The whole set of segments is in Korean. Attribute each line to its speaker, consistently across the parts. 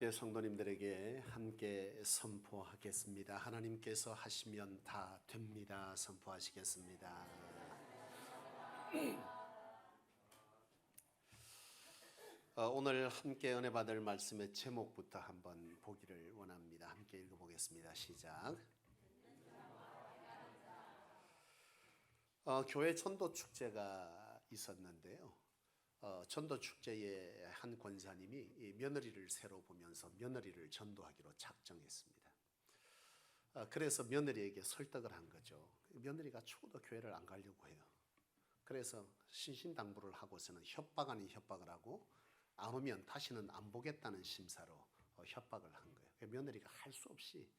Speaker 1: 교회 성도님들에게 함께 선포하겠습니다. 하나님께서 하시면 다 됩니다. 선포하시겠습니다. 오늘 함께 은혜 받을 말씀의 제목부터 한번 보기를 원합니다. 함께 읽어보겠습니다. 시작. 교회 전도 축제가 있었는데요. 전도 축제에 한 권사님이 며느리를 새로 보면서 며느리를 전도하기로 작정했습니다. 그래서 며느리에게 설득을 한 거죠. 며느리가 죽어도 교회를 안 가려고 해요. 그래서 신신당부를 하고서는 협박 아닌 협박을 하고 안 오면 다시는 안 보겠다는 심사로 협박을 한 거예요. 며느리가 할 수 없이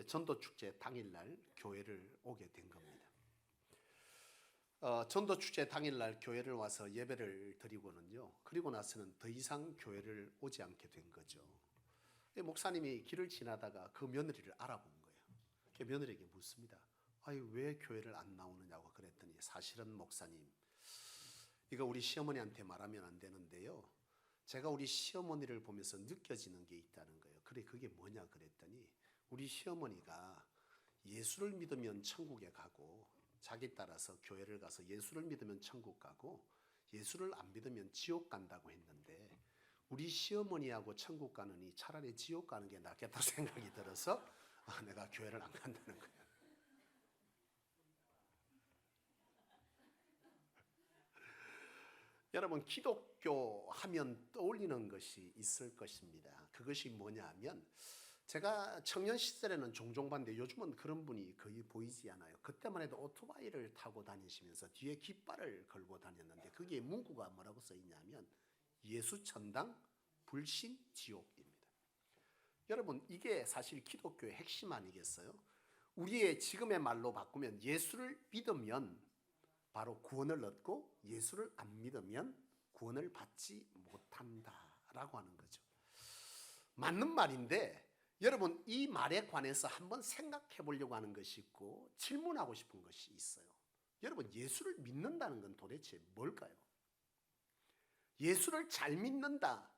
Speaker 1: 전도 축제 당일날 교회를 오게 된 겁니다. 전도 축제 당일날 교회를 와서 예배를 드리고는요. 그리고 나서는 더 이상 교회를 오지 않게 된 거죠. 목사님이 길을 지나다가 그 며느리를 알아본 거예요. 며느리에게 묻습니다. 아유, 왜 교회를 안 나오느냐고 그랬더니 사실은 목사님, 이거 우리 시어머니한테 말하면 안 되는데요. 제가 우리 시어머니를 보면서 느껴지는 게 있다는 거예요. 그래, 그게 뭐냐 그랬더니 우리 시어머니가 예수를 믿으면 천국에 가고 자기 따라서 교회를 가서 예수를 믿으면 천국 가고 예수를 안 믿으면 지옥 간다고 했는데 우리 시어머니하고 천국 가느니 차라리 지옥 가는 게 낫겠다 생각이 들어서 내가 교회를 안 간다는 거예요. 여러분, 기독교 하면 떠올리는 것이 있을 것입니다. 그것이 뭐냐 하면 제가 청년 시절에는 종종 봤는데 요즘은 그런 분이 거의 보이지 않아요. 그때만 해도 오토바이를 타고 다니시면서 뒤에 깃발을 걸고 다녔는데 거기에 문구가 뭐라고 써 있냐면 예수 천당 불신 지옥입니다. 여러분, 이게 사실 기독교의 핵심 아니겠어요? 우리의 지금의 말로 바꾸면 예수를 믿으면 바로 구원을 얻고 예수를 안 믿으면 구원을 받지 못한다라고 하는 거죠. 맞는 말인데 여러분, 이 말에 관해서 한번 생각해 보려고 하는 것이 있고 질문하고 싶은 것이 있어요. 여러분, 예수를 믿는다는 건 도대체 뭘까요? 예수를 잘 믿는다,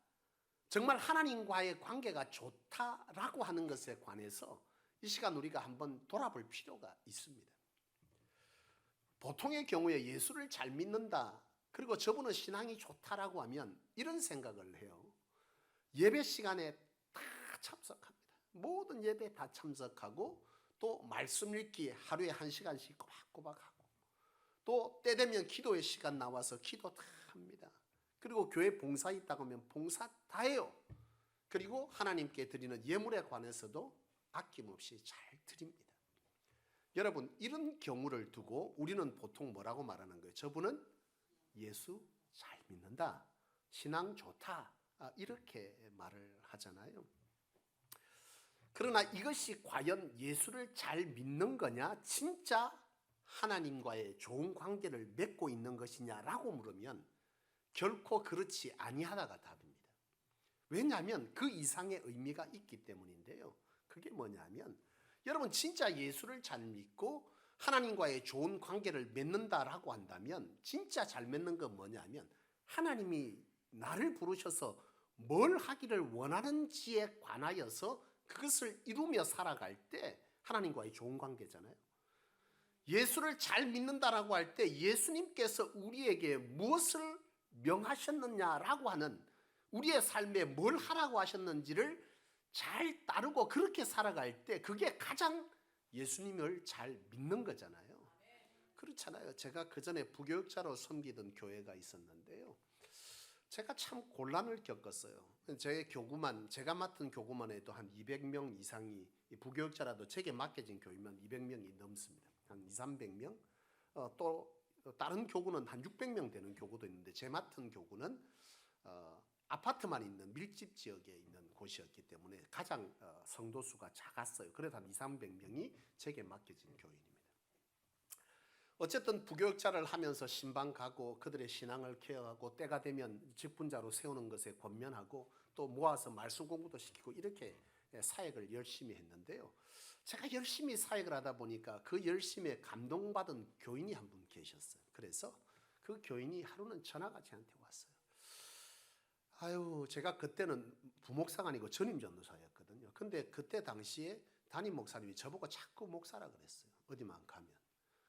Speaker 1: 정말 하나님과의 관계가 좋다라고 하는 것에 관해서 이 시간 우리가 한번 돌아볼 필요가 있습니다. 보통의 경우에 예수를 잘 믿는다, 그리고 저분은 신앙이 좋다라고 하면 이런 생각을 해요. 예배 시간에 다 참석합니다. 모든 예배에 다 참석하고 또 말씀 읽기 하루에 1시간씩 꼬박꼬박 하고 또 때 되면 기도의 시간 나와서 기도 다 합니다. 그리고 교회 봉사 있다고 하면 봉사 다 해요. 그리고 하나님께 드리는 예물에 관해서도 아낌없이 잘 드립니다. 여러분, 이런 경우를 두고 우리는 보통 뭐라고 말하는 거예요? 저분은 예수 잘 믿는다, 신앙 좋다, 이렇게 말을 하잖아요. 그러나 이것이 과연 예수를 잘 믿는 거냐, 진짜 하나님과의 좋은 관계를 맺고 있는 것이냐라고 물으면 결코 그렇지 아니하다가 답입니다. 왜냐하면 그 이상의 의미가 있기 때문인데요. 그게 뭐냐면 여러분, 진짜 예수를 잘 믿고 하나님과의 좋은 관계를 맺는다라고 한다면 진짜 잘 맺는 건 뭐냐면 하나님이 나를 부르셔서 뭘 하기를 원하는지에 관하여서 그것을 이루며 살아갈 때 하나님과의 좋은 관계잖아요. 예수를 잘 믿는다라고 할 때 예수님께서 우리에게 무엇을 명하셨느냐라고 하는, 우리의 삶에 뭘 하라고 하셨는지를 잘 따르고 그렇게 살아갈 때 그게 가장 예수님을 잘 믿는 거잖아요. 그렇잖아요. 제가 그전에 부교육자로 섬기던 교회가 있었는데요. 제가 참 곤란을 겪었어요. 제가 맡은 교구만 해도 한 200명 이상이, 부교육자라도 제게 맡겨진 교회면 200명이 넘습니다. 한 200~300명. 또 다른 교구는 한 600명 되는 교구도 있는데 제 맡은 교구는 아파트만 있는 밀집 지역에 있는 곳이었기 때문에 가장 성도 수가 작았어요. 그래도 한 200~300명이 제게 맡겨진 교인입니다. 어쨌든 부교육자를 하면서 신방 가고 그들의 신앙을 케어하고 때가 되면 직분자로 세우는 것에 권면하고 또 모아서 말씀 공부도 시키고 이렇게 사역을 열심히 했는데요. 제가 열심히 사역을 하다 보니까 그 열심에 감동받은 교인이 한 분 계셨어요. 그래서 그 교인이 하루는 전화가 저한테 왔어요. 아유, 제가 그때는 부목사가 아니고 전임 전도사였거든요. 근데 그때 당시에 담임 목사님이 저보고 자꾸 목사라 그랬어요. 어디만 가면.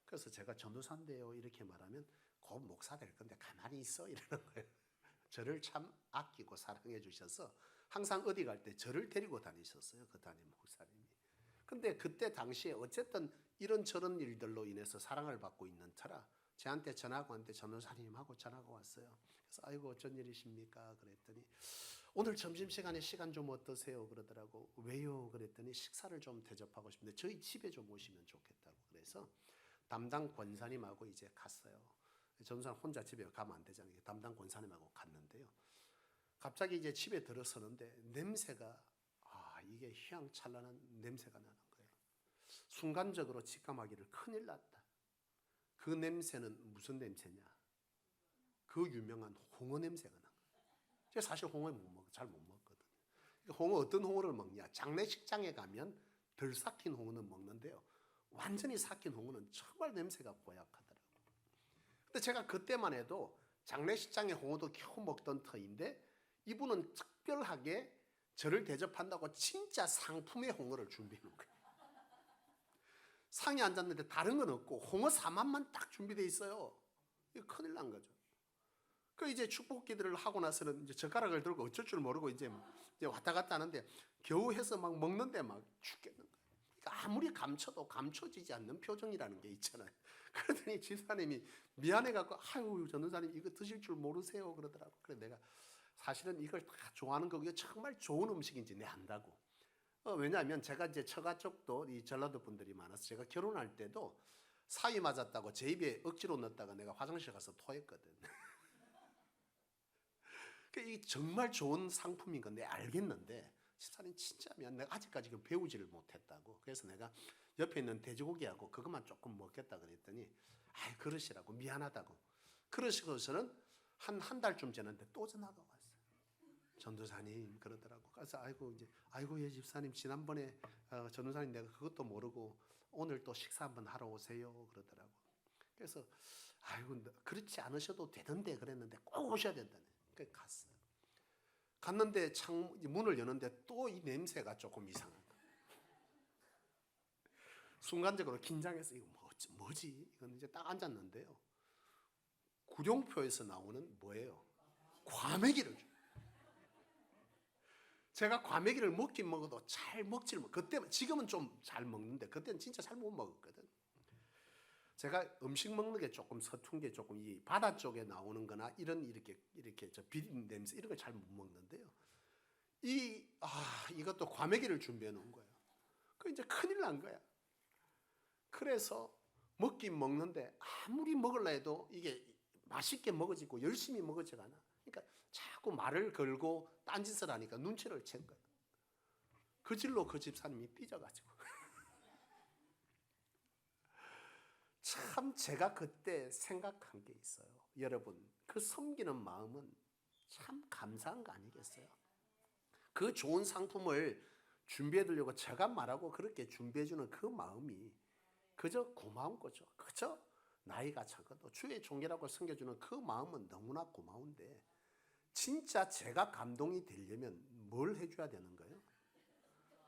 Speaker 1: 그래서 제가 전도사인데요 이렇게 말하면 곧 목사 될 건데 가만히 있어 이러는 거예요. 저를 참 아끼고 사랑해 주셔서 항상 어디 갈 때 저를 데리고 다니셨어요. 그 담임 목사님이. 근데 그때 당시에 어쨌든 이런저런 일들로 인해서 사랑을 받고 있는 터라 저한테 전화가 왔는데 전도사님하고 전화가 왔어요. 그래서 아이고 어쩐 일이십니까? 그랬더니 오늘 점심시간에 시간 좀 어떠세요? 그러더라고. 왜요? 그랬더니 식사를 좀 대접하고 싶은데 저희 집에 좀 오시면 좋겠다고. 그래서 담당 권사님하고 이제 갔어요. 전도사님 혼자 집에 가면 안 되잖아요. 담당 권사님하고 갔는데요. 갑자기 이제 집에 들어서는데 냄새가 이게 휘황찬란한 냄새가 나는 거예요. 순간적으로 직감하기를 큰일 났다. 그 냄새는 무슨 냄새냐? 그 유명한 홍어 냄새가 난 거예요. 제가 사실 홍어 잘 못 먹거든요. 홍어 어떤 홍어를 먹냐? 장례식장에 가면 덜 삭힌 홍어는 먹는데요. 완전히 삭힌 홍어는 정말 냄새가 고약하더라고요. 근데 제가 그때만 해도 장례식장에 홍어도 겨우 먹던 터인데 이분은 특별하게 저를 대접한다고 진짜 상품의 홍어를 준비해 놓은 거예요. 상에 앉았는데 다른 건 없고 홍어 4만만 딱 준비되어 있어요. 이거 큰일 난 거죠. 그 이제 축복 기도를 하고 나서는 이제 젓가락을 들고 어쩔 줄 모르고 이제 왔다 갔다 하는데 겨우 해서 막 먹는데 막 죽겠는 거예요. 그러니까 아무리 감춰도 감춰지지 않는 표정이라는 게 있잖아요. 그러더니 집사님이 미안해갖고 아유 전도사님 이거 드실 줄 모르세요 그러더라고. 그래 내가 사실은 이걸 다 좋아하는 거고요. 정말 좋은 음식인지 내 안다고. 왜냐하면 제가 이제 처가 쪽도 이 전라도 분들이 많아서 제가 결혼할 때도 사위 맞았다고 제 입에 억지로 넣었다가 내가 화장실 가서 토했거든. 이 정말 좋은 상품인 건 내가 알겠는데 집사님 진짜 미안. 내가 아직까지 배우지를 못했다고. 그래서 내가 옆에 있는 돼지고기하고 그것만 조금 먹겠다 그랬더니 아이 그러시라고 미안하다고. 그러시고서는 한 달쯤 지났는데 또 전화가 왔어요. 전도사님 그러더라고. 그래서 아이고 예 집사님 지난번에 전도사님 내가 그것도 모르고 오늘 또 식사 한번 하러 오세요 그러더라고. 그래서 아이고 그렇지 않으셔도 되던데 그랬는데 꼭 오셔야 된다네. 그래서 갔어요. 갔는데 문을 여는데 또 이 냄새가 조금 이상한 거예요. 순간적으로 긴장해서 이거 뭐지? 이건 이제 딱 앉았는데요. 구룡표에서 나오는 뭐예요? 과메기를 줘요. 제가 과메기를 먹긴 먹어도 잘 먹지를 못. 그때 지금은 좀 잘 먹는데 그때는 진짜 잘 못 먹었거든. 제가 음식 먹는 게 조금 서툰 게 조금 이 바다 쪽에 나오는 거나 이렇게 저 비린 냄새 이런 걸 잘 못 먹는데요. 이것도 과메기를 준비해 놓은 거예요. 그 이제 큰일 난 거야. 그래서 먹긴 먹는데 아무리 먹으려 해도 이게 맛있게 먹어지고 열심히 먹어지가 않아. 그러니까 자꾸 말을 걸고 딴짓을 하니까 눈치를 챈 거예요. 그 질로 그 집사님이 삐져가지고. 참 제가 그때 생각한 게 있어요. 여러분 그 섬기는 마음은 참 감사한 거 아니겠어요? 그 좋은 상품을 준비해 두려고 제가 말하고 그렇게 준비해 주는 그 마음이 그저 고마운 거죠. 그저 나이가 적어도 주의 종이라고 섬겨주는 그 마음은 너무나 고마운데 진짜 제가 감동이 되려면 뭘 해줘야 되는 거예요?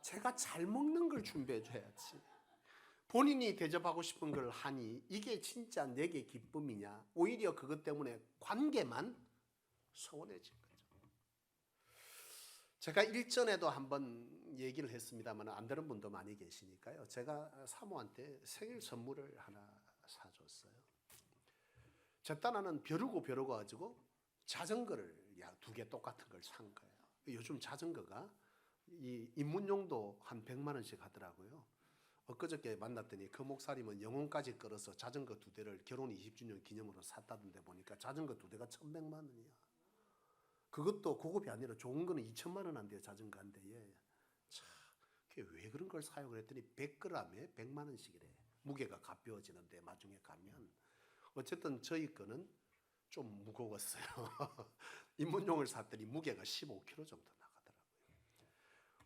Speaker 1: 제가 잘 먹는 걸 준비해 줘야지. 본인이 대접하고 싶은 걸 하니 이게 진짜 내게 기쁨이냐? 오히려 그것 때문에 관계만 소원해진 거죠. 제가 일전에도 한번 얘기를 했습니다만 안 들은 분도 많이 계시니까요. 제가 사모한테 생일 선물을 하나 사줬어요. 저 딸아는 벼르고 가지고 자전거를 2개 똑같은 걸 산 거예요. 요즘 자전거가 이 입문용도 한 100만 원씩 하더라고요. 엊그저께 만났더니 그 목사님은 영혼까지 끌어서 자전거 2대를 결혼 20주년 기념으로 샀다던데 보니까 자전거 2대가 1,100만 원이야. 그것도 고급이 아니라 좋은 거는 2천만 원 한대요. 자전거 한 대에. 참, 그게 왜 그런 걸 사요? 그랬더니 100g에 100만 원씩이래. 무게가 가벼워지는데 나중에 가면. 어쨌든 저희 거는 좀 무거웠어요. 입문용을 샀더니 무게가 15kg 정도 나가더라고요.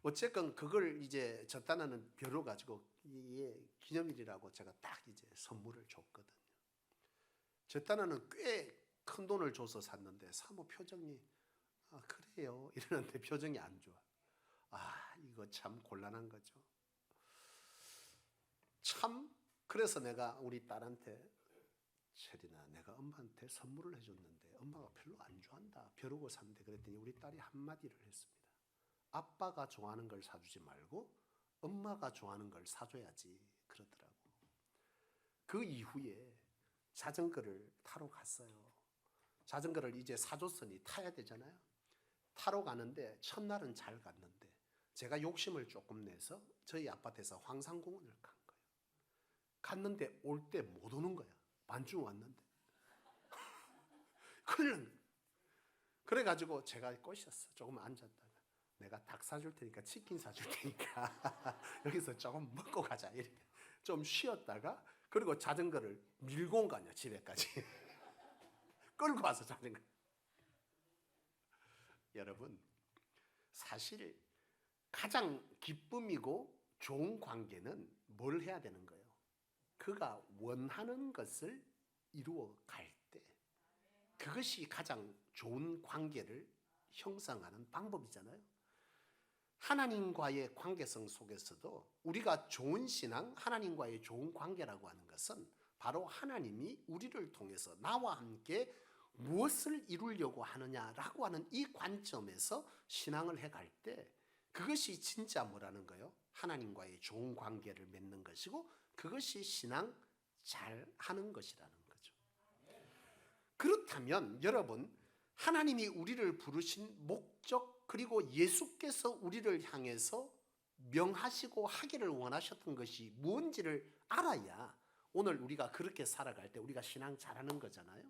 Speaker 1: 어쨌건 그걸 이제 저 딴에는 벼러 가지고 이게 기념일이라고 제가 딱 이제 선물을 줬거든요. 저 딴에는 꽤 큰 돈을 줘서 샀는데 사모 표정이 아, 그래요. 이러는데 표정이 안 좋아. 아, 이거 참 곤란한 거죠. 참, 그래서 내가 우리 딸한테, 체리나, 내가 엄마한테 선물을 해줬는데 엄마가 별로 안 좋아한다. 벼르고 산대. 그랬더니 우리 딸이 한마디를 했습니다. 아빠가 좋아하는 걸 사주지 말고 엄마가 좋아하는 걸 사줘야지, 그러더라고. 그 이후에 자전거를 타러 갔어요. 자전거를 이제 사줬으니 타야 되잖아요. 타러 가는데 첫날은 잘 갔는데 제가 욕심을 조금 내서 저희 아파트에서 황산공원을 간 거예요. 갔는데 올 때 못 오는 거야. 반쯤 왔는데. 큰일 난 거야. 그래가지고 제가 꼬셨어. 조금 앉았다가 내가 닭 사줄 테니까, 치킨 사줄 테니까 여기서 조금 먹고 가자, 이렇게 좀 쉬었다가, 그리고 자전거를 밀고 온 거 아니야, 집에까지. 끌고 와서 자전거. 여러분, 사실 가장 기쁨이고 좋은 관계는 뭘 해야 되는 거예요? 그가 원하는 것을 이루어 갈 때, 그것이 가장 좋은 관계를 형성하는 방법이잖아요. 하나님과의 관계성 속에서도 우리가 좋은 신앙, 하나님과의 좋은 관계라고 하는 것은 바로 하나님이 우리를 통해서 나와 함께 무엇을 이루려고 하느냐라고 하는 이 관점에서 신앙을 해갈 때, 그것이 진짜 뭐라는 거예요? 하나님과의 좋은 관계를 맺는 것이고, 그것이 신앙 잘 하는 것이라는 거죠. 그렇다면 여러분, 하나님이 우리를 부르신 목적, 그리고 예수께서 우리를 향해서 명하시고 하기를 원하셨던 것이 무엇인지를 알아야 오늘 우리가 그렇게 살아갈 때 우리가 신앙 잘하는 거잖아요.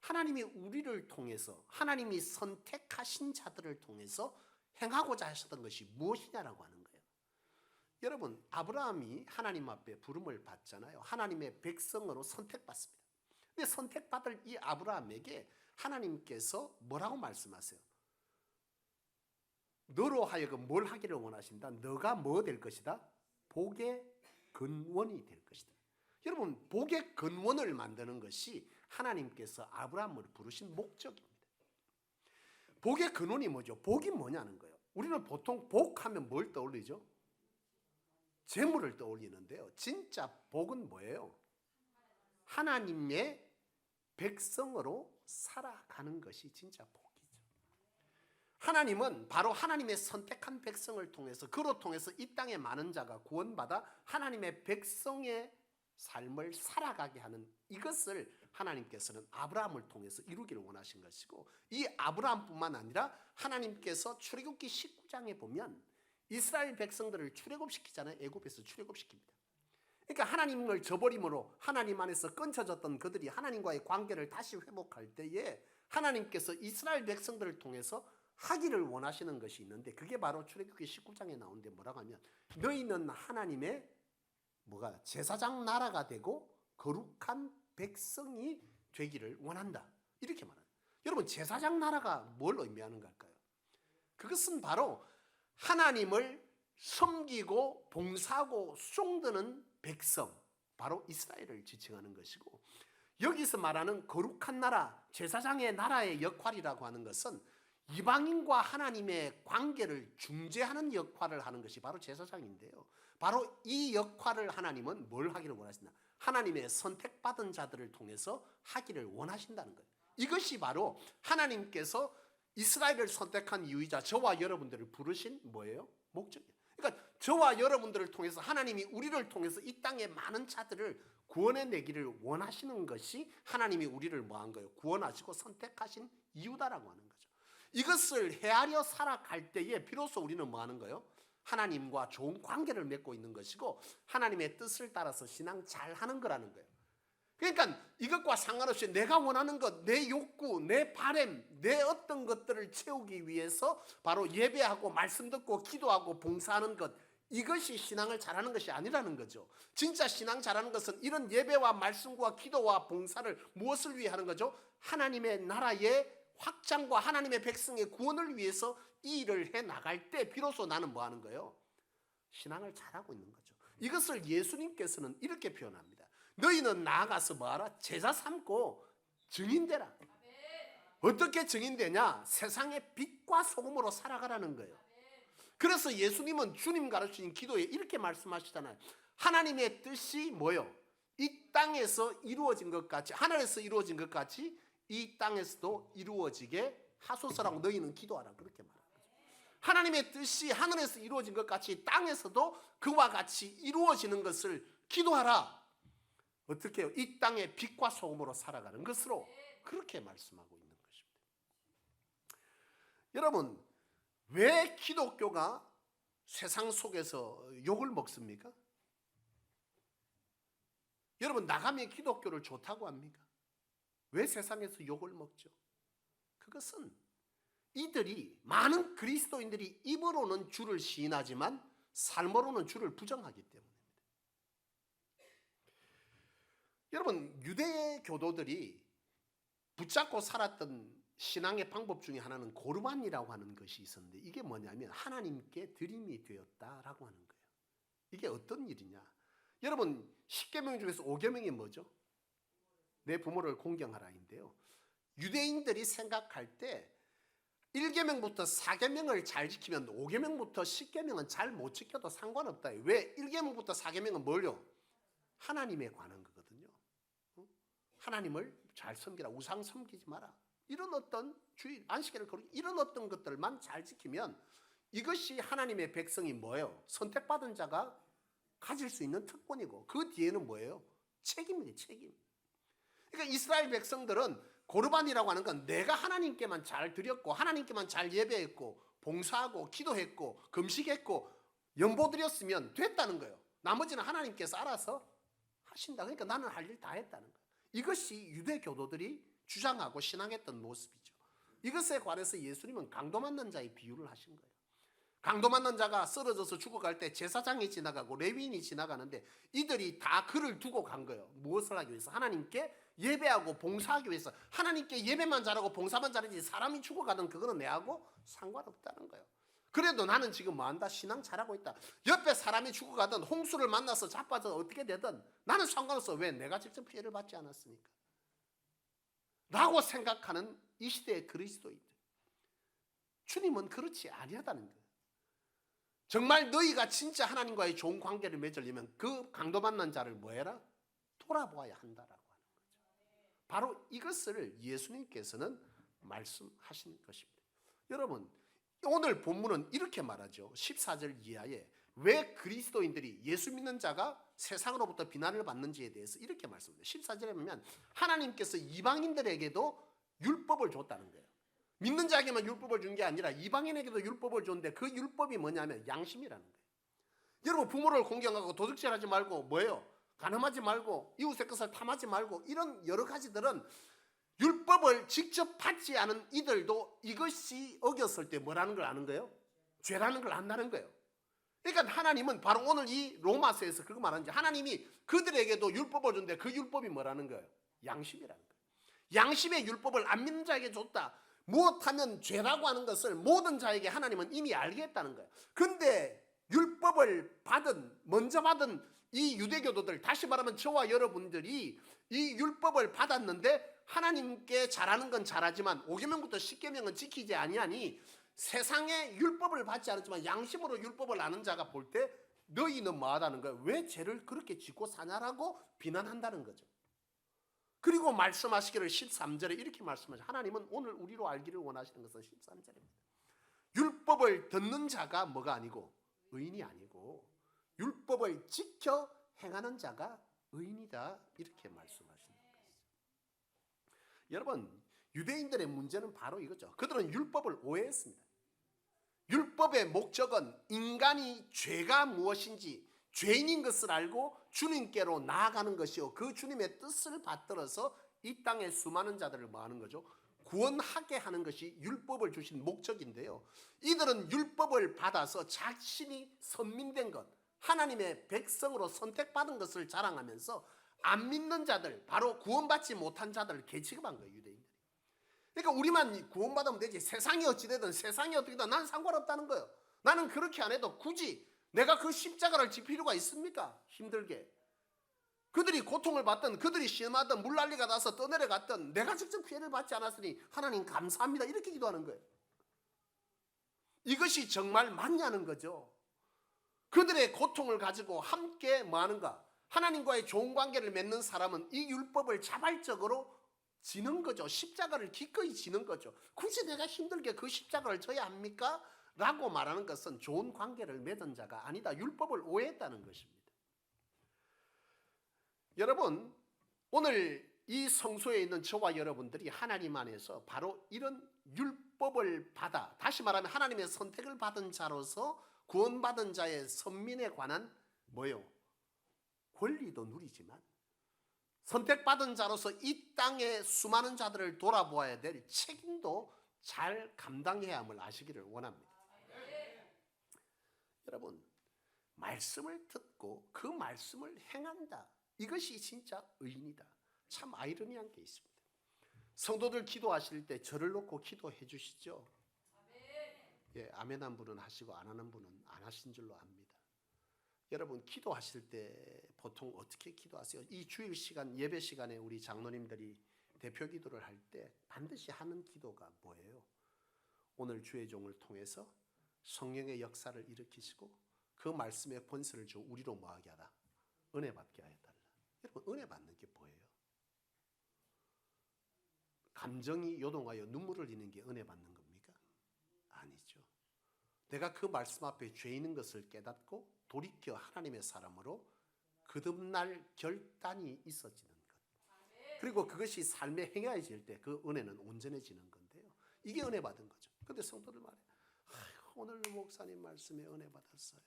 Speaker 1: 하나님이 우리를 통해서, 하나님이 선택하신 자들을 통해서 행하고자 하셨던 것이 무엇이냐라고 하는 거예요. 여러분, 아브라함이 하나님 앞에 부름을 받잖아요. 하나님의 백성으로 선택받습니다. 근데 선택받을 이 아브라함에게 하나님께서 뭐라고 말씀하세요? 너로 하여금 뭘 하기를 원하신다? 너가 뭐 될 것이다? 복의 근원이 될 것이다. 여러분, 복의 근원을 만드는 것이 하나님께서 아브라함을 부르신 목적입니다. 복의 근원이 뭐죠? 복이 뭐냐는 거예요. 우리는 보통 복하면 뭘 떠올리죠? 재물을 떠올리는데요. 진짜 복은 뭐예요? 하나님의 백성으로 살아가는 것이 진짜 복이죠. 하나님은 바로 하나님의 선택한 백성을 통해서, 그로 통해서 이 땅에 많은 자가 구원받아 하나님의 백성의 삶을 살아가게 하는 이것을 하나님께서는 아브라함을 통해서 이루기를 원하신 것이고, 이 아브라함뿐만 아니라 하나님께서 출애굽기 19장에 보면 이스라엘 백성들을 출애굽시키잖아요. 애굽에서 출애굽시킵니다. 그러니까 하나님을 저버림으로 하나님 안에서 끊쳐졌던 그들이 하나님과의 관계를 다시 회복할 때에 하나님께서 이스라엘 백성들을 통해서 하기를 원하시는 것이 있는데, 그게 바로 출애굽기 19장에 나오는데 뭐라고 하면, 너희는 하나님의 제사장 나라가 되고 거룩한 백성이 되기를 원한다, 이렇게 말해요. 여러분, 제사장 나라가 뭘 의미하는 걸까요? 그것은 바로 하나님을 섬기고 봉사하고 수종드는 백성, 바로 이스라엘을 지칭하는 것이고, 여기서 말하는 거룩한 나라, 제사장의 나라의 역할이라고 하는 것은 이방인과 하나님의 관계를 중재하는 역할을 하는 것이 바로 제사장인데요. 바로 이 역할을 하나님은 뭘 하기를 원하신다? 하나님의 선택받은 자들을 통해서 하기를 원하신다는 거예요. 이것이 바로 하나님께서 이스라엘을 선택한 이유이자 저와 여러분들을 부르신 뭐예요? 목적이에요. 그러니까 저와 여러분들을 통해서 하나님이 우리를 통해서 이 땅의 많은 자들을 구원해내기를 원하시는 것이 하나님이 우리를 뭐한 거예요? 구원하시고 선택하신 이유다라고 하는 거죠. 이것을 헤아려 살아갈 때에 비로소 우리는 뭐 하는 거예요? 하나님과 좋은 관계를 맺고 있는 것이고, 하나님의 뜻을 따라서 신앙 잘 하는 거라는 거예요. 그러니까 이것과 상관없이 내가 원하는 것, 내 욕구, 내 바램, 내 어떤 것들을 채우기 위해서 바로 예배하고 말씀 듣고 기도하고 봉사하는 것, 이것이 신앙을 잘하는 것이 아니라는 거죠. 진짜 신앙 잘하는 것은 이런 예배와 말씀과 기도와 봉사를 무엇을 위해 하는 거죠? 하나님의 나라의 확장과 하나님의 백성의 구원을 위해서 이 일을 해나갈 때 비로소 나는 뭐 하는 거예요? 신앙을 잘하고 있는 거죠. 이것을 예수님께서는 이렇게 표현합니다. 너희는 나아가서 뭐하라? 제자 삼고 증인되라. 어떻게 증인되냐? 세상의 빛과 소금으로 살아가라는 거예요. 그래서 예수님은 주님 가르치신 기도에 이렇게 말씀하시잖아요. 하나님의 뜻이 뭐요? 이 땅에서 이루어진 것 같이, 하늘에서 이루어진 것 같이 이 땅에서도 이루어지게 하소서라고 너희는 기도하라, 그렇게 말합니다. 하나님의 뜻이 하늘에서 이루어진 것 같이 땅에서도 그와 같이 이루어지는 것을 기도하라. 어떻게 해요? 이 땅의 빛과 소금으로 살아가는 것으로 그렇게 말씀하고 있는 것입니다. 여러분, 왜 기독교가 세상 속에서 욕을 먹습니까? 여러분, 나가면 기독교를 좋다고 합니까? 왜 세상에서 욕을 먹죠? 그것은 이들이, 많은 그리스도인들이 입으로는 주를 시인하지만 삶으로는 주를 부정하기 때문입니다. 여러분, 유대 교도들이 붙잡고 살았던 신앙의 방법 중에 하나는 고르반이라고 하는 것이 있었는데, 이게 뭐냐면 하나님께 드림이 되었다라고 하는 거예요. 이게 어떤 일이냐? 여러분, 10계명 중에서 5계명이 뭐죠? 내 부모를 공경하라인데요. 유대인들이 생각할 때 1계명부터 4계명을 잘 지키면 5계명부터 10계명은 잘 못 지켜도 상관없다. 왜? 1계명부터 4계명은 뭘요? 하나님에 관한 거거든요. 하나님을 잘 섬기라, 우상 섬기지 마라, 이런 어떤 주의, 안식일을 거르기, 이런 어떤 것들만 잘 지키면 이것이 하나님의 백성이 뭐예요? 선택받은 자가 가질 수 있는 특권이고, 그 뒤에는 뭐예요? 책임이에요, 책임. 그러니까 이스라엘 백성들은 고르반이라고 하는 건 내가 하나님께만 잘 드렸고, 하나님께만 잘 예배했고, 봉사하고, 기도했고, 금식했고, 연보 드렸으면 됐다는 거예요. 나머지는 하나님께서 알아서 하신다. 그러니까 나는 할 일 다 했다는 거예요. 이것이 유대 교도들이 주장하고 신앙했던 모습이죠. 이것에 관해서 예수님은 강도 맞는 자의 비유를 하신 거예요. 강도 맞는 자가 쓰러져서 죽어갈 때 제사장이 지나가고 레위인이 지나가는데 이들이 다 그를 두고 간 거예요. 무엇을 하기 위해서? 하나님께 예배하고 봉사하기 위해서. 하나님께 예배만 잘하고 봉사만 잘하지 사람이 죽어가든 그거는 내하고 상관없다는 거예요. 그래도 나는 지금 뭐한다? 신앙 잘하고 있다. 옆에 사람이 죽어가든 홍수를 만나서 자빠져 어떻게 되든 나는 상관없어. 왜? 내가 직접 피해를 받지 않았으니까 라고 생각하는 이 시대의 그리스도인들, 주님은 그렇지 아니하다는 거예요. 정말 너희가 진짜 하나님과의 좋은 관계를 맺으려면 그 강도 만난 자를 뭐해라? 돌아보아야 한다라고 하는 거죠. 바로 이것을 예수님께서는 말씀하신 것입니다. 여러분, 오늘 본문은 이렇게 말하죠. 14절 이하에 왜 그리스도인들이, 예수 믿는 자가 세상으로부터 비난을 받는지에 대해서 이렇게 말씀합니다. 14절에 보면 하나님께서 이방인들에게도 율법을 줬다는 거예요. 믿는 자에게만 율법을 준 게 아니라 이방인에게도 율법을 줬는데 그 율법이 뭐냐면 양심이라는 거예요. 여러분, 부모를 공경하고 도둑질하지 말고 뭐예요? 간음하지 말고 이웃의 것을 탐하지 말고, 이런 여러 가지들은 율법을 직접 받지 않은 이들도 이것이 어겼을 때 뭐라는 걸 아는 거예요? 죄라는 걸 안다는 거예요. 그러니까 하나님은 바로 오늘 이 로마서에서 그거 말하는지, 하나님이 그들에게도 율법을 줬는데 그 율법이 뭐라는 거예요? 양심이라는 거예요. 양심의 율법을 안 믿는 자에게 줬다. 무엇하면 죄라고 하는 것을 모든 자에게 하나님은 이미 알게 했다는 거예요. 근데 율법을 먼저 받은 이 유대교도들, 다시 말하면 저와 여러분들이 이 율법을 받았는데 하나님께 잘하는 건 잘하지만 5계명부터 10계명은 지키지 아니하니 세상에 율법을 받지 않았지만 양심으로 율법을 아는 자가 볼 때 너희는 뭐하다는 거예요? 왜 죄를 그렇게 짓고 사냐라고 비난한다는 거죠. 그리고 말씀하시기를 13절에 이렇게 말씀하죠. 하나님은 오늘 우리로 알기를 원하시는 것은 13절입니다. 율법을 듣는 자가 뭐가 아니고 의인이 아니고 율법을 지켜 행하는 자가 의인이다, 이렇게 말씀하시는 거예요. 여러분, 유대인들의 문제는 바로 이거죠. 그들은 율법을 오해했습니다. 율법의 목적은 인간이 죄가 무엇인지, 죄인인 것을 알고 주님께로 나아가는 것이요, 그 주님의 뜻을 받들어서 이 땅의 수많은 자들을 뭐 하는 거죠? 구원하게 하는 것이 율법을 주신 목적인데요, 이들은 율법을 받아서 자신이 선민된 것, 하나님의 백성으로 선택받은 것을 자랑하면서 안 믿는 자들, 바로 구원받지 못한 자들을 개취급한 거예요, 유대인들이. 그러니까 우리만 구원받으면 되지, 세상이 어찌되든 세상이 어떻게든 난 상관없다는 거예요. 나는 그렇게 안 해도 굳이 내가 그 십자가를 질 필요가 있습니까? 힘들게. 그들이 고통을 받든 그들이 시험하든 물난리가 나서 떠내려갔든 내가 직접 피해를 받지 않았으니 하나님 감사합니다. 이렇게 기도하는 거예요. 이것이 정말 맞냐는 거죠. 그들의 고통을 가지고 함께 뭐 하는가? 하나님과의 좋은 관계를 맺는 사람은 이 율법을 자발적으로 지는 거죠. 십자가를 기꺼이 지는 거죠. 굳이 내가 힘들게 그 십자가를 져야 합니까? 라고 말하는 것은 좋은 관계를 맺은 자가 아니다. 율법을 오해했다는 것입니다. 여러분, 오늘 이 성소에 있는 저와 여러분들이 하나님 안에서 바로 이런 율법을 받아, 다시 말하면 하나님의 선택을 받은 자로서 구원받은 자의 선민에 관한 뭐요? 권리도 누리지만 선택받은 자로서 이 땅의 수많은 자들을 돌아보아야 될 책임도 잘 감당해야 함을 아시기를 원합니다. 여러분, 말씀을 듣고 그 말씀을 행한다. 이것이 진짜 의인이다. 참 아이러니한 게 있습니다. 성도들 기도하실 때 저를 놓고 기도해 주시죠. 예, 아멘 한 분은 하시고 안 하는 분은 안 하신 줄로 압니다. 여러분 기도하실 때 보통 어떻게 기도하세요? 이 주일 시간 예배 시간에 우리 장로님들이 대표 기도를 할 때 반드시 하는 기도가 뭐예요? 오늘 주의 종을 통해서 성령의 역사를 일으키시고 그 말씀의 본세를 주 우리로 뭐하게 하라? 은혜 받게 하여 달라. 여러분 은혜 받는 게 뭐예요? 감정이 요동하여 눈물을 흘리는 게 은혜 받는 겁니까? 아니죠. 내가 그 말씀 앞에 죄 있는 것을 깨닫고 돌이켜 하나님의 사람으로 거듭날 결단이 있어지는 것. 그리고 그것이 삶에 행해질 때 그 은혜는 온전해지는 건데요. 이게 은혜 받은 거죠. 근데 성도들 말해, 오늘 목사님 말씀에 은혜 받았어요.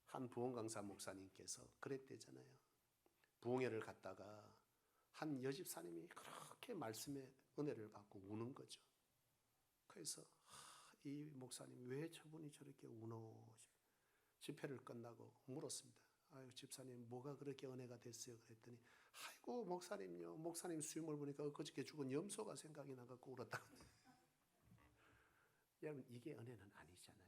Speaker 1: 한 부흥 강사 목사님께서 그랬대잖아요. 부흥회를 갔다가 한 여집사님이 그렇게 말씀에 은혜를 받고 우는 거죠. 그래서 이 목사님 왜 저분이 저렇게 우노? 집회를 끝나고 물었습니다. 아유 집사님 뭐가 그렇게 은혜가 됐어요? 그랬더니 아이고 목사님요. 목사님 수염을 보니까 그저께 죽은 염소가 생각이 나갖고 울었다. 여러분 이게 은혜는 아니잖아요.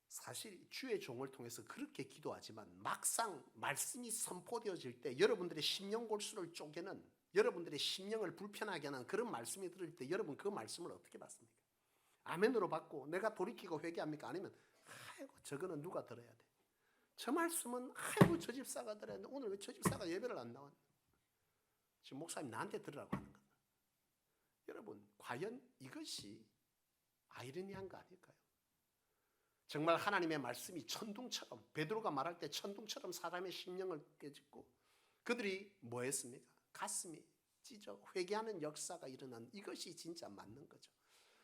Speaker 1: 사실 주의 종을 통해서 그렇게 기도하지만 막상 말씀이 선포되어질 때 여러분들의 심령 골수를 쪼개는, 여러분들의 심령을 불편하게 하는 그런 말씀이 들을 때 여러분 그 말씀을 어떻게 받습니까? 아멘으로 받고 내가 돌이키고 회개합니까? 아니면 아이고 저거는 누가 들어야 돼? 저 말씀은 아이고 저 집사가 들어야 돼. 오늘 왜 저 집사가 예배를 안 나왔나? 지금 목사님 나한테 들으라고 하는 거다. 여러분 과연 이것이 아이러니한 거 아닐까요? 정말 하나님의 말씀이 천둥처럼, 베드로가 말할 때 천둥처럼 사람의 심령을 깨짓고 그들이 뭐 했습니까? 가슴이 찢어 회개하는 역사가 일어난, 이것이 진짜 맞는 거죠.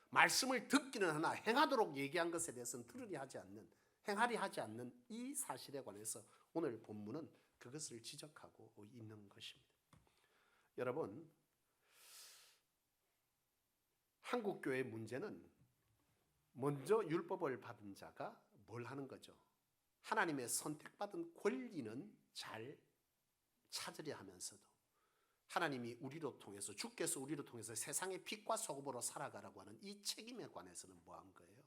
Speaker 1: 말씀을 듣기는 하나 행하도록 얘기한 것에 대해서는 들으리 하지 않는, 행하리 하지 않는 이 사실에 관해서 오늘 본문은 그것을 지적하고 있는 것입니다. 여러분 한국교회의 문제는 먼저 율법을 받은 자가 뭘 하는 거죠? 하나님의 선택받은 권리는 잘 찾으려 하면서도 하나님이 우리로 통해서, 주께서 우리로 통해서 세상의 빛과 소금으로 살아가라고 하는 이 책임에 관해서는 뭐 한 거예요?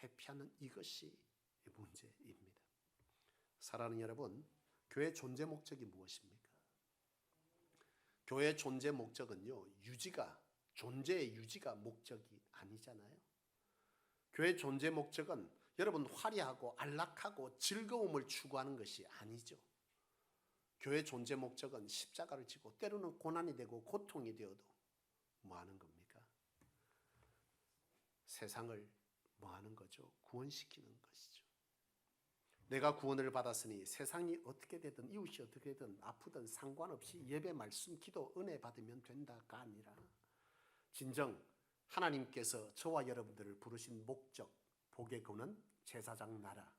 Speaker 1: 회피하는 이것이 문제입니다. 사랑하는 여러분, 교회 존재 목적이 무엇입니까? 교회 존재 목적은요, 존재의 유지가 목적이 아니잖아요. 교회 존재 목적은 여러분 화려하고 안락하고 즐거움을 추구하는 것이 아니죠. 교회 존재 목적은 십자가를 지고 때로는 고난이 되고 고통이 되어도 뭐 하는 겁니까? 세상을 뭐 하는 거죠? 구원시키는 것이죠. 내가 구원을 받았으니 세상이 어떻게 되든 이웃이 어떻게 되든 아프든 상관없이 예배, 말씀, 기도, 은혜 받으면 된다가 아니라 진정 하나님께서 저와 여러분들을 부르신 목적, 복의 근원, 제사장 나라.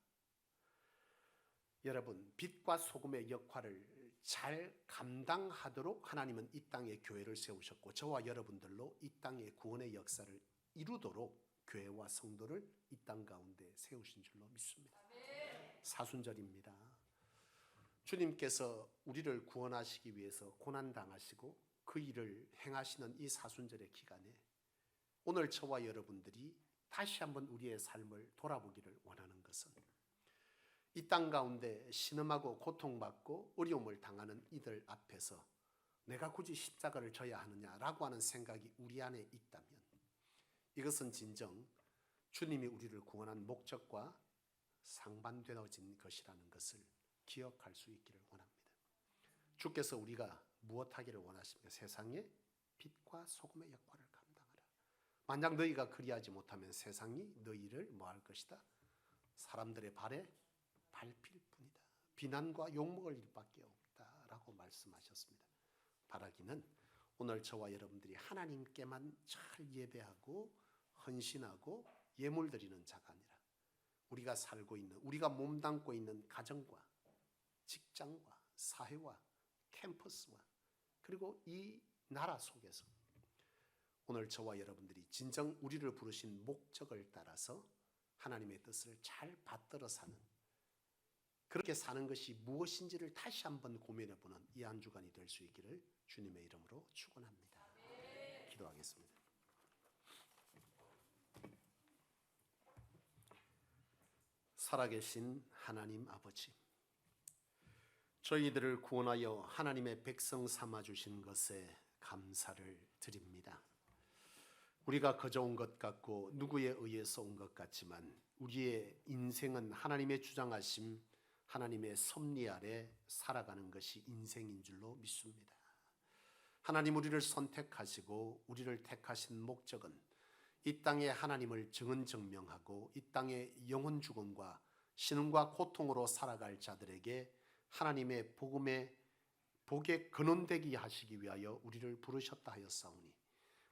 Speaker 1: 여러분 빛과 소금의 역할을 잘 감당하도록 하나님은 이 땅에 교회를 세우셨고 저와 여러분들로 이 땅의 구원의 역사를 이루도록 교회와 성도를 이 땅 가운데 세우신 줄로 믿습니다. 사순절입니다. 주님께서 우리를 구원하시기 위해서 고난당하시고 그 일을 행하시는 이 사순절의 기간에 오늘 저와 여러분들이 다시 한번 우리의 삶을 돌아보기를 원하는 것은 이 땅 가운데 신음하고 고통받고 어려움을 당하는 이들 앞에서 내가 굳이 십자가를 져야 하느냐라고 하는 생각이 우리 안에 있다면 이것은 진정 주님이 우리를 구원한 목적과 상반되어진 것이라는 것을 기억할 수 있기를 원합니다. 주께서 우리가 무엇하기를 원하십니까? 세상의 빛과 소금의 역할을 감당하라. 만약 너희가 그리하지 못하면 세상이 너희를 뭐할 것이다? 사람들의 발에 밟힐 뿐이다. 비난과 욕먹을 일밖에 없다라고 말씀하셨습니다. 바라기는 오늘 저와 여러분들이 하나님께만 잘 예배하고 헌신하고 예물 드리는 자가 아니라 우리가 살고 있는, 우리가 몸담고 있는 가정과 직장과 사회와 캠퍼스와 그리고 이 나라 속에서 오늘 저와 여러분들이 진정 우리를 부르신 목적을 따라서 하나님의 뜻을 잘 받들어 사는, 그렇게 사는 것이 무엇인지를 다시 한번 고민해보는 이 한 주간이 될 수 있기를 주님의 이름으로 축원합니다. 기도하겠습니다. 살아계신 하나님 아버지, 저희들을 구원하여 하나님의 백성 삼아주신 것에 감사를 드립니다. 우리가 거저 온 것 같고 누구에 의해서 온 것 같지만 우리의 인생은 하나님의 주장하심, 하나님의 섭리 아래 살아가는 것이 인생인 줄로 믿습니다. 하나님 우리를 선택하시고 우리를 택하신 목적은 이 땅에 하나님을 증언증명하고 이 땅의 영혼 죽음과 신음과 고통으로 살아갈 자들에게 하나님의 복에 근원되게 하시기 위하여 우리를 부르셨다 하였사오니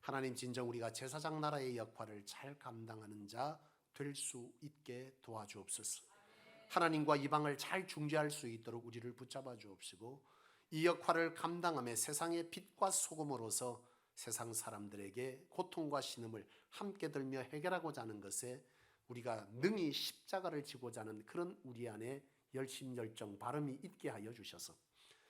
Speaker 1: 하나님 진정 우리가 제사장 나라의 역할을 잘 감당하는 자 될 수 있게 도와주옵소서. 하나님과 이방을 잘 중재할 수 있도록 우리를 붙잡아 주옵시고 이 역할을 감당하며 세상의 빛과 소금으로서 세상 사람들에게 고통과 신음을 함께 들며 해결하고자 하는 것에 우리가 능히 십자가를 지고자 하는 그런 우리 안에 열심 열정 발음이 있게 하여 주셔서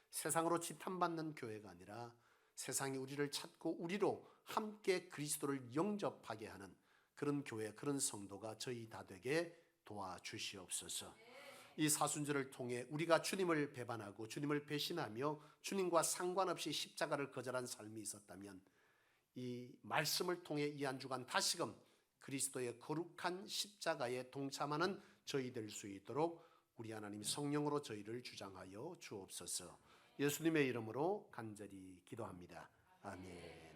Speaker 1: 세상으로 지탄받는 교회가 아니라 세상이 우리를 찾고 우리로 함께 그리스도를 영접하게 하는 그런 교회, 그런 성도가 저희 다 되게 도와주시옵소서. 이 사순절을 통해 우리가 주님을 배반하고 주님을 배신하며 주님과 상관없이 십자가를 거절한 삶이 있었다면 이 말씀을 통해 이 한 주간 다시금 그리스도의 거룩한 십자가에 동참하는 저희 될 수 있도록 우리 하나님 성령으로 저희를 주장하여 주옵소서. 예수님의 이름으로 간절히 기도합니다. 아멘.